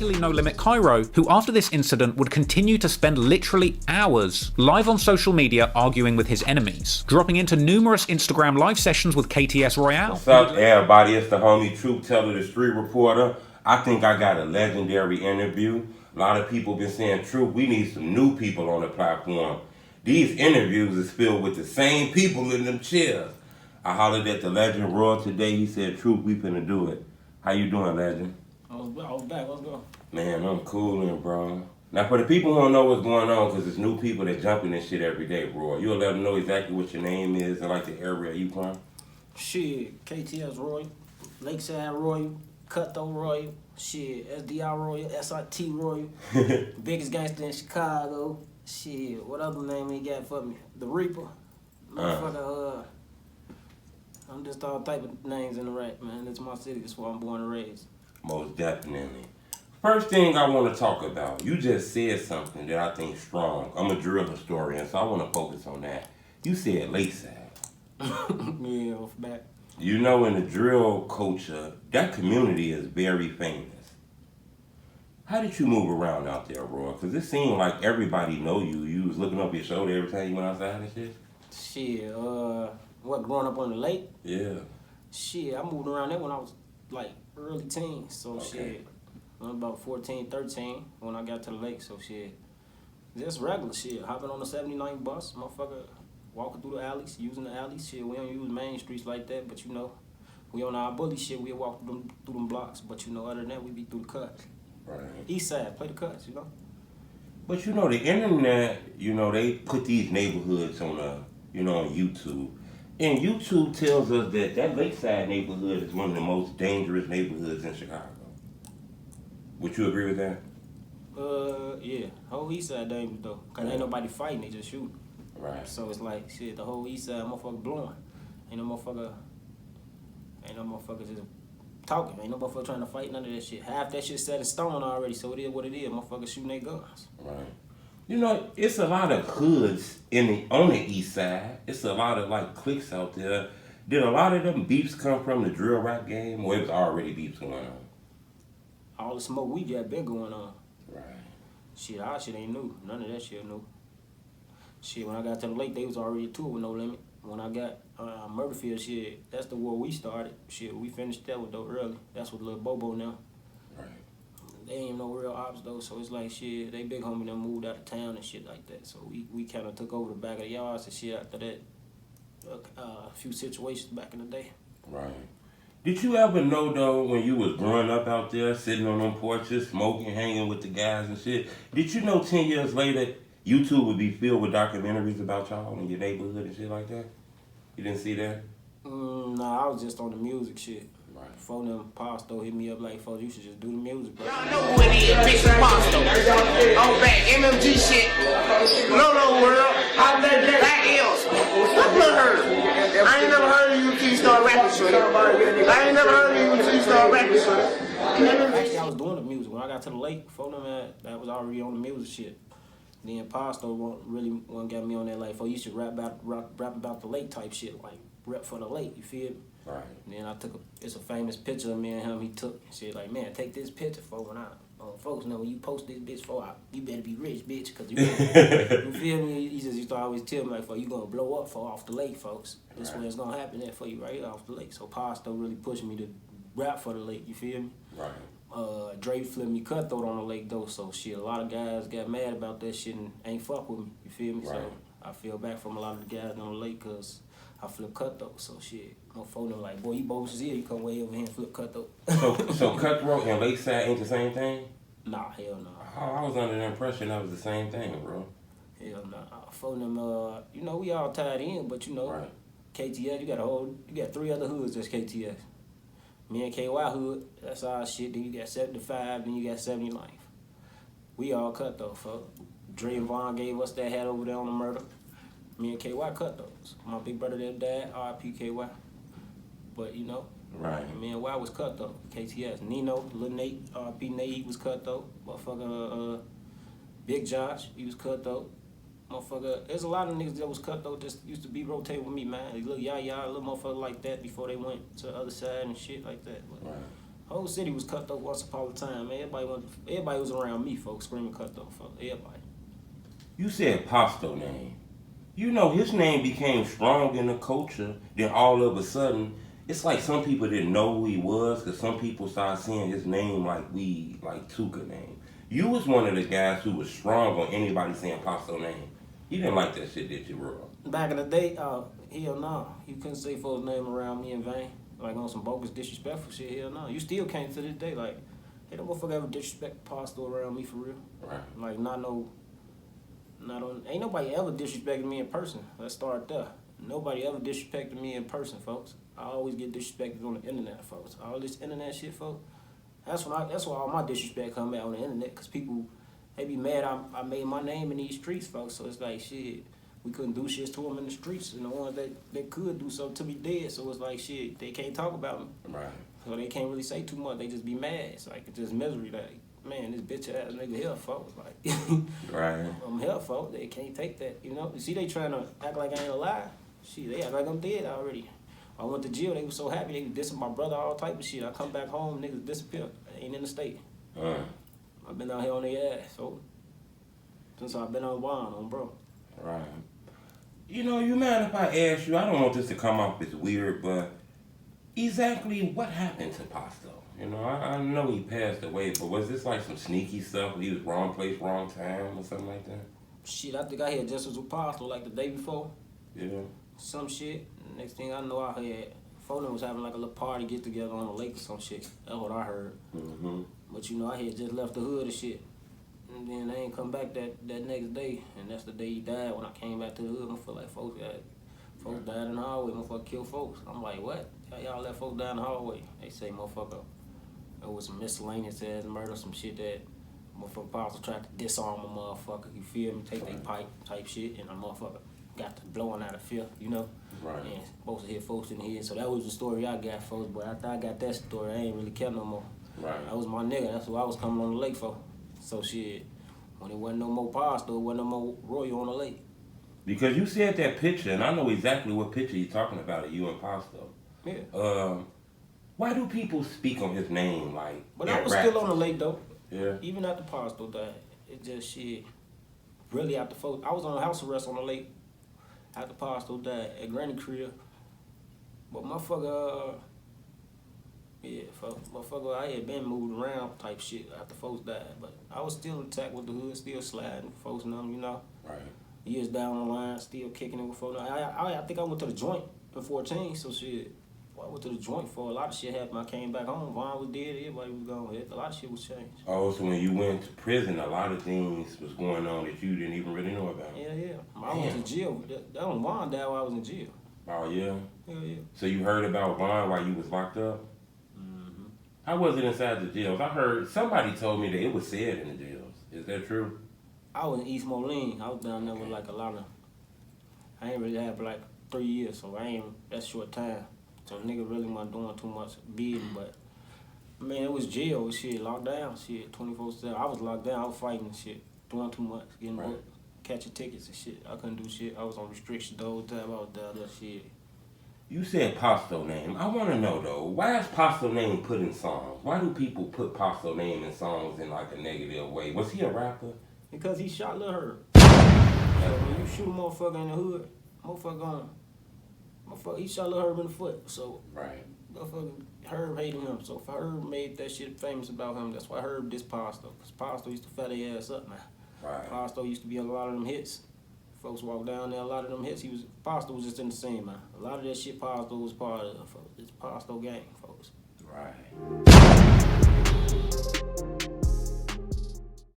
particularly No Limit Cairo, who after this incident would continue to spend literally hours live on social media arguing with his enemies, dropping into numerous Instagram live sessions with KTS Royale. What's up, everybody? It's the homie Truth Teller, the street reporter. I think I got a legendary interview. A lot of people been saying, Truth, we need some new people on the platform. These interviews is filled with the same people in them chairs. I hollered at the legend Roy today. He said, Truth, we finna do it. How you doing, legend? I was back. Let's go. Man, I'm coolin', bro. Now, for the people who don't know what's going on, because there's new people that jump in this shit every day, Roy, you'll let them know exactly what your name is and like the area you from? Shit, KTS Roy, Lakeside Roy, Kutthroat Roy, shit, SDI Roy, SRT Roy, biggest gangster in Chicago. Shit, what other name he got for me? The Reaper. Motherfucker, I'm just all type of names in the rack, man. It's my city. That's where I'm born and raised. Most definitely. First thing I want to talk about, you just said something that I think strong. I'm a drill historian, so I want to focus on that. You said Lakeside. Yeah, off back. You know, in the drill culture, that community is very famous. How did you move around out there, Roy? Because it seemed like everybody know you. You was looking up your shoulder every time you went outside and shit. Shit, growing up on the lake? Yeah. Shit, I moved around there when I was like early teens, so Okay. shit. I'm about 14, 13 when I got to the lake, so shit. Just regular shit, hopping on the 79 bus, motherfucker, walking through the alleys, using the alleys, shit. We don't use main streets like that, but you know, we on our bully shit, we walk through them blocks, but you know, other than that, we be through the cuts. Right. East side, play the cuts, you know? But you know, the internet, you know, they put these neighborhoods on on YouTube. And YouTube tells us that Lakeside neighborhood is one of the most dangerous neighborhoods in Chicago. Would you agree with that? Yeah. Whole east side dangerous though. Cause ain't nobody fighting, they just shoot. Right. So it's like, shit, the whole east side motherfucker blowing. Ain't no motherfucker just talking. Ain't no motherfucker trying to fight none of that shit. Half that shit set in stone already, so it is what it is. Motherfuckers shooting their guns. Right. You know, it's a lot of hoods on the east side. It's a lot of like cliques out there. Did a lot of them beefs come from the drill rap game, or it was already beefs going on? All the smoke we got been going on. Right. Shit, our shit ain't new. None of that shit new. Shit, when I got to the lake, they was already tour with No Limit. When I got Murderfield, shit, that's the war we started. Shit, we finished that with though early. That's with Lil Bobo now. Right. They ain't no real ops though, so it's like shit, they big homie done moved out of town and shit like that. So we kind of took over the back of the yards and shit after that. A few situations back in the day. Right. Did you ever know though, when you was growing up out there, sitting on them porches, smoking, hanging with the guys and shit, did you know 10 years later, YouTube would be filled with documentaries about y'all and your neighborhood and shit like that? You didn't see that? Nah, I was just on the music shit. Right. Before them, Posto hit me up like, folks, you should just do the music, bro. Y'all know who it is, bitch, Posto. On back, MMG shit. Lolo World. Black Hills. What Lil Herb? I ain't never heard of you until you start rapping, shorty. I ain't never heard of you until you start rapping, shorty. Actually, I was doing the music. When I got to the lake, before them, that was already on the music shit. Then Posto really got me on that, like, you should rap about the lake type shit, like, rap for the lake, you feel me? Right. And then I took it's a famous picture of me and him. He took and said like, man, take this picture for when folks know when you post this bitch you better be rich, bitch, cause you feel me. He used to always tell me like, you gonna blow up off the lake, folks. This right. Way it's gonna happen there for you right here off the lake. So Posto really pushed me to rap for the lake. You feel me? Right. Dre flipped me Kutthroat on the lake though. So shit, a lot of guys got mad about that shit and ain't fuck with me. You feel me? Right. So I feel back from a lot of the guys on the lake cause I flip Kutthroat, so shit. My phone them like, boy, you bogus as hell, you come way over here and flip Kutthroat. So Kutthroat and Lakeside ain't the same thing? Nah, hell no. I was under the impression that was the same thing, bro. Hell no. Phone them, you know, we all tied in, but you know, right. KTS, you got 3 other hoods that's KTS. Me and KY hood, that's our shit. Then you got 75, then you got 79. We all Kutthroat, folks. Dre and Vaughn gave us that hat over there on the murder. Me and KY Kutthroats. My big brother that died, R.I.P. KY. But you know, right. Me and Y was Kutthroat. KTS. Nino, Lil Nate, R.I.P. Nate, he was Kutthroat. Motherfucker, Big Josh, he was Kutthroat. Motherfucker, there's a lot of niggas that was Kutthroat that used to be rotating with me, man. Little little motherfucker like that before they went to the other side and shit like that. But right. Whole city was Kutthroat once upon a time, man. Everybody was around me, folks, screaming Kutthroat, folks. Everybody. You said Posto name. You know, his name became strong in the culture, then all of a sudden, it's like some people didn't know who he was, because some people started saying his name like Tuka name. You was one of the guys who was strong on anybody saying Posto name. You didn't like that shit, did you, bro? Back in the day, hell no. You couldn't say folks' name around me in vain. Like on some bogus, disrespectful shit, hell no. You still can't to this day, like, hey, that motherfucker ever disrespect Posto around me for real. Right. Like, ain't nobody ever disrespected me in person. Let's start there. Nobody ever disrespected me in person, folks. I always get disrespected on the internet, folks. All this internet shit, folks. That's why all my disrespect come out on the internet, cause people, they be mad I made my name in these streets, folks. So it's like, shit, we couldn't do shit to them in the streets, and the ones that could do something to me dead. So it's like, shit, they can't talk about me. Right. So they can't really say too much. They just be mad. It's like, it's just misery. Like, man, this bitch ass nigga here, folks. Like, Right. I'm here, folks. They can't take that, you know. You see, they trying to act like I ain't alive. Shit, they act like I'm dead already. I went to jail. They was so happy. They was dissing my brother, all type of shit. I come back home, niggas disappear. I ain't in the state. I've been out here on their ass, so since I've been on bond, on bro. Right. You know, you mind if I ask you? I don't want this to come off as weird, but exactly what happened to Posto? You know, I know he passed away, but was this like some sneaky stuff? He was wrong place, wrong time, or something like that? Shit, I think I had just as a Posto like the day before. Yeah. Some shit. Next thing I know, I had Foden was having like a little party get together on the lake or some shit. That's what I heard. Mm-hmm. But you know, I had just left the hood and shit. And then I ain't come back that next day. And that's the day he died. When I came back to the hood, I feel like folks died in the hallway. Motherfucker killed folks. I'm like, what? How y'all let folks die in the hallway? They say, motherfucker, it was some miscellaneous ass murder, some shit that motherfucker Posto tried to disarm a motherfucker. You feel me? Take their pipe type shit. And a motherfucker got to blowing out of fear, you know? Right. And supposed to hit folks in the head. So that was the story I got, folks. But after I got that story, I ain't really care no more. Right. That was my nigga. That's who I was coming on the lake for. So shit, when it wasn't no more Posto, it wasn't no more Royal on the lake. Because you said that picture, and I know exactly what picture you're talking about of you and Posto. Yeah. Why do people speak on his name like? But I was still on the lake though. Yeah. Even after Posto died, it just shit. Really after folks, I was on house arrest on the lake after Posto died at Granny crib. But motherfucker, motherfucker, I had been moved around type shit after folks died. But I was still intact with the hood, still sliding with folks and them, you know. Right. Years down the line, still kicking it with folks. I think I went to the joint in 14, so shit. I went to the joint for a lot of shit happened. I came back home, Vaughn was dead, everybody was gone. A lot of shit was changed. Oh, so when you went to prison, a lot of things was going on that you didn't even really know about. Yeah. I went to jail. That was Vaughn died while I was in jail. Oh, yeah? Yeah. So you heard about Vaughn while you was locked up? Mm-hmm. How was it inside the jails? I heard, somebody told me that it was sad in the jails. Is that true? I was in East Moline. I was down there with like a lot of, I ain't really had like 3 years, so that's short time. So nigga really wasn't doing too much bidding, but man, it was jail, shit, locked down, shit, 24/7. I was locked down, I was fighting and shit, doing too much, getting booked, catching tickets and shit. I couldn't do shit. I was on restriction the whole time. I was down there, shit. You said Posto name. I want to know though, why is Posto name put in songs? Why do people put Posto name in songs in like a negative way? Was he a rapper? Because he shot Lil Herb. So when you shoot a motherfucker in the hood, he shot Lil Herb in the foot. So right. Motherfucker Herb hated him. So if Herb made that shit famous about him, that's why Herb dissed Posto. Because Posto used to fat their ass up, man. Right. Posto used to be on a lot of them hits. Folks walk down there, a lot of them hits, Posto was just in the scene, man. A lot of that shit Posto was part of, folks. It's Posto gang, folks. Right.